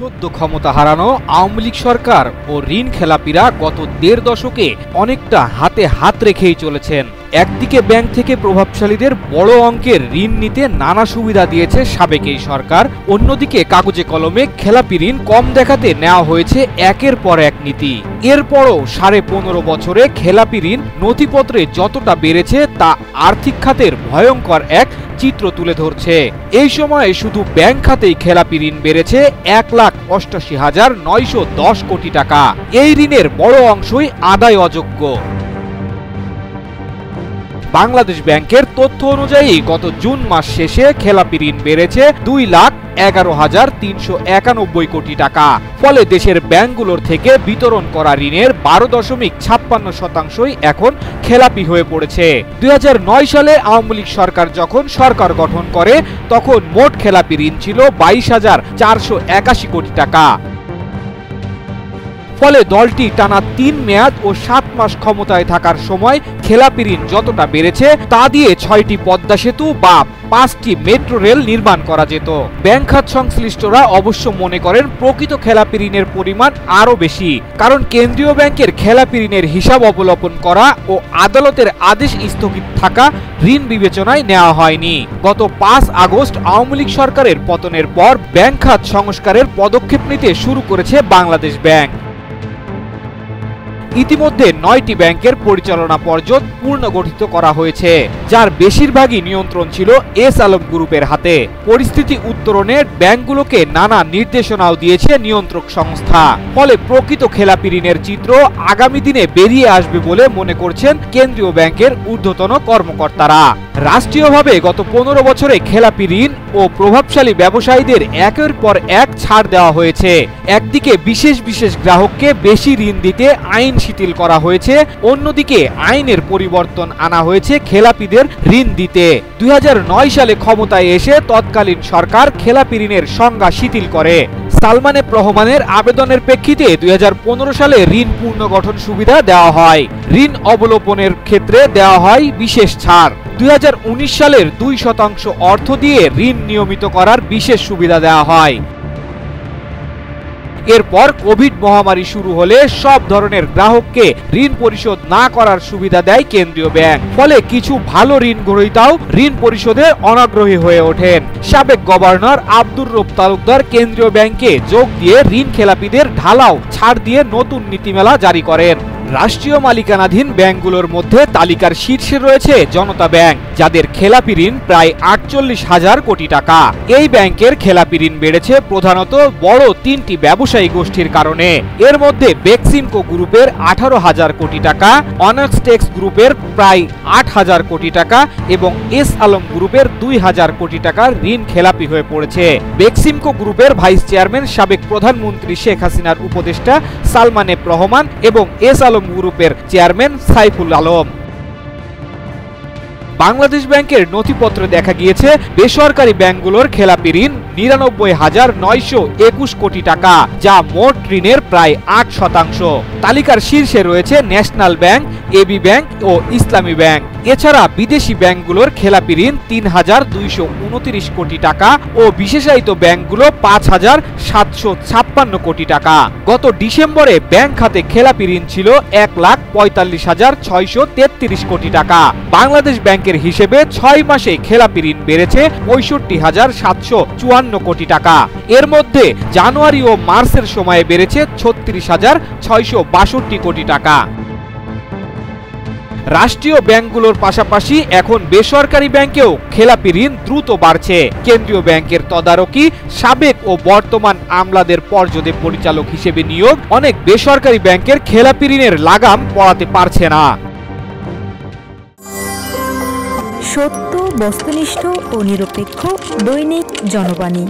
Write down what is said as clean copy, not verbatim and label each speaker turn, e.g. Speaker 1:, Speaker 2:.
Speaker 1: সদ্য ক্ষমতা হারানো আওয়ামী লীগ সরকার ও ঋণ খেলাপিরা গত দেড় দশকে অনেকটা হাতে হাত রেখেই চলেছেন। একদিকে ব্যাংক থেকে প্রভাবশালীদের বড় অঙ্কের ঋণ নিতে নানা সুবিধা দিয়েছে সাবেক এই সরকার, অন্যদিকে কাগজে কলমে খেলাপি ঋণ কম দেখাতে নেওয়া হয়েছে একের পর এক নীতি। এরপরও 15.5 বছরে খেলাপি ঋণ নথিপত্রে যতটা বেড়েছে তা আর্থিক খাতের ভয়ঙ্কর এক চিত্র তুলে ধরছে। এই সময়ে শুধু ব্যাংক খাতেই খেলাপি ঋণ বেড়েছে 1,88,910 কোটি টাকা। এই ঋণের বড় অংশই আদায় অযোগ্য। বাংলাদেশ ব্যাংকের তথ্য অনুযায়ী গত জুন মাস শেষে খেলাপি ঋণ বেড়েছে 2,11,391 কোটি টাকা। ফলে দেশের ব্যাংকগুলোর থেকে বিতরণ করা ঋণের 12.56% এখন খেলাপি হয়ে পড়েছে। 2009 সালে আওয়ামী লীগ সরকার যখন সরকার গঠন করে তখন মোট খেলাপি ঋণ ছিল 22,481 কোটি টাকা। ফলে দলটি টানা 3 মেয়াদ ও 7 মাস ক্ষমতায় থাকার সময় খেলাপি ঋণ যতটা বেড়েছে তা দিয়ে 6টি পদ্মা সেতু বা 5টি মেট্রো রেল নির্মাণ করা যেত। ব্যাংক খাত সংশ্লিষ্টরা অবশ্য মনে করেন প্রকৃত খেলাপি ঋণের পরিমাণ আরও বেশি, কারণ কেন্দ্রীয় ব্যাংকের খেলাপি ঋণের হিসাব অবলোকন করা ও আদালতের আদেশ স্থগিত থাকা ঋণ বিবেচনায় নেওয়া হয়নি। গত 5 আগস্ট আওয়ামী লীগ সরকারের পতনের পর ব্যাংক খাত সংস্কারের পদক্ষেপ নিতে শুরু করেছে বাংলাদেশ ব্যাংক। ইতিমধ্যে 9টি ব্যাংকের পরিচালনা পর্ষদ পুনর্গঠিত করা হয়েছে, যার বেশিরভাগই নিয়ন্ত্রণ ছিল এস আলম গ্রুপের হাতে। পরিস্থিতি উত্তরণে ব্যাংকগুলোকে নানা নির্দেশনাও দিয়েছে নিয়ন্ত্রক সংস্থা। ফলে প্রকৃত খেলাপি ঋণের চিত্র আগামী দিনে বেরিয়ে আসবে বলে মনে করছেন কেন্দ্রীয় ব্যাংকের ঊর্ধ্বতন কর্মকর্তারা। রাষ্ট্রীয়ভাবে গত 15 বছরে খেলাপি ঋণ ও প্রভাবশালী ব্যবসায়ীদের একের পর এক ছাড় দেওয়া হয়েছে। একদিকে বিশেষ গ্রাহককে বেশি ঋণ দিতে আইন শিথিল করা হয়েছে, অন্যদিকে আইনের পরিবর্তন আনা হয়েছে খেলাপিদের ঋণ দিতে। 2009 সালে ক্ষমতায় এসে তৎকালীন সরকার খেলাপি ঋণের সংজ্ঞা শিথিল করে। সালমান এফ রহমানের আবেদনের প্রেক্ষিতে 2015 সালে ঋণ পুনর্গঠন সুবিধা দেওয়া হয়। ঋণ অবলোপনের ক্ষেত্রে দেওয়া হয় বিশেষ ছাড়। 2019 সালের 2% অর্থ দিয়ে ঋণ নিয়মিত করার বিশেষ সুবিধা দেওয়া হয়। এরপর কোভিড মহামারী শুরু হলে সব ধরনের গ্রাহককে ঋণ পরিশোধ না করার সুবিধা দেয় কেন্দ্রীয় ব্যাংক। ফলে কিছু ভালো ঋণ গ্রহীতাও ঋণ পরিশোধে অনাগ্রহী হয়ে ওঠেন। সাবেক গভর্নর আব্দুর রব তালুকদার কেন্দ্রীয় ব্যাংকে যোগ দিয়ে ঋণ খেলাপিদের ঢালাও ছাড় দিয়ে নতুন নীতিমালা জারি করেন। রাষ্ট্রীয় মালিকানাধীন ব্যাংকগুলোর মধ্যে তালিকার শীর্ষে রয়েছে জনতা ব্যাংক, যাদের খেলাপি ঋণ প্রায় 48,000 কোটি টাকা। এই ব্যাংকের খেলাপি ঋণ বেড়েছে প্রধানত বড় 3টি ব্যবসায়ী গোষ্ঠীর কারণে। এর মধ্যে বেক্সিমকো গ্রুপের 18,000 কোটি টাকা, অনাক্সটেক্স গ্রুপের প্রায় 8,000 কোটি টাকা এবং এস আলম গ্রুপের 2,000 কোটি টাকার ঋণ খেলাপি হয়ে পড়েছে। বেক্সিমকো গ্রুপের ভাইস চেয়ারম্যান সাবেক প্রধানমন্ত্রী শেখ হাসিনার উপদেষ্টা সালমান এফ রহমান এবং এস আলম গ্রুপের চেয়ারম্যান সাইফুল আলম। বাংলাদেশ ব্যাংকের নথিপত্রে দেখা গিয়েছে বেসরকারি ব্যাংকগুলোর খেলাপি ঋণ 99,921 কোটি টাকা, যা মোট ঋণের প্রায় 8%। তালিকার শীর্ষে রয়েছে ন্যাশনাল ব্যাংক, এবি ব্যাংক ও ইসলামী ব্যাংক। এছাড়া বিদেশি ব্যাংকগুলোর খেলাপি ঋণ 3,229 কোটি টাকা ও বিশেষায়িত ব্যাংকগুলো 5,756 কোটি টাকা। গত ডিসেম্বরে ব্যাংক খাতে খেলাপি ঋণ ছিল 1,45,633 কোটি টাকা। বাংলাদেশ ব্যাংকের হিসেবে 6 মাসে খেলাপি ঋণ বেড়েছে 65,754 কোটি টাকা। এর মধ্যে জানুয়ারি ও মার্চের সময়ে বেড়েছে 36,662 কোটি টাকা। রাষ্ট্রীয় ব্যাংকগুলোর পাশাপাশি এখন বেসরকারি ব্যাংকেও খেলাপি ঋণ দ্রুত বাড়ছে। কেন্দ্রীয় ব্যাংকের তদারকি, সাবেক ও বর্তমান আমলাদের পর্ষদে পরিচালক হিসেবে নিয়োগ অনেক বেসরকারি ব্যাংকের খেলাপি ঋণের লাগাম পড়াতে পারছে না।
Speaker 2: সত্য, বস্তুনিষ্ঠ ও নিরপেক্ষ দৈনিক জনবাণী।